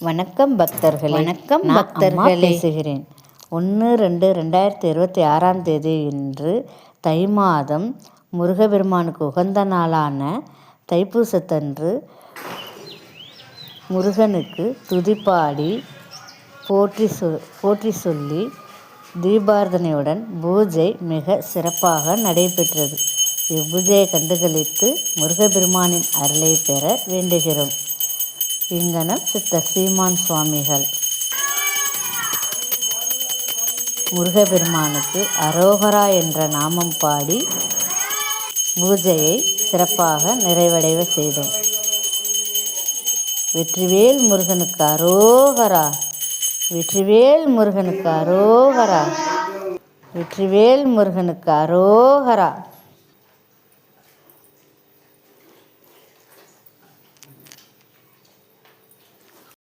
வணக்கம் பக்தர்களே. அம்மா பேசுகிறேன். 1/2/2026 இன்று தை மாதம் முருகப்பெருமானுக்கு உகந்த நாளான தைப்பூசத்தன்று முருகனுக்கு துதிப்பாடி போற்றி சொல்லி தீபாரதனையுடன் பூஜை மிக சிறப்பாக நடைபெற்றது. இப்பூஜையை கண்டுகளித்து முருகப்பெருமானின் அருளை பெற வேண்டுகிறோம். இங்கனம் சித்தர் சீமான் சுவாமிகள். முருகப்பெருமானுக்கு அரோகரா என்ற நாமம் பாடி பூஜையை சிறப்பாக நிறைவடைய செய்தோம். வெற்றிவேல் முருகனுக்கு அரோகரா, வெற்றிவேல் முருகனுக்கு அரோகரா, வெற்றிவேல் முருகனுக்கு அரோகரா.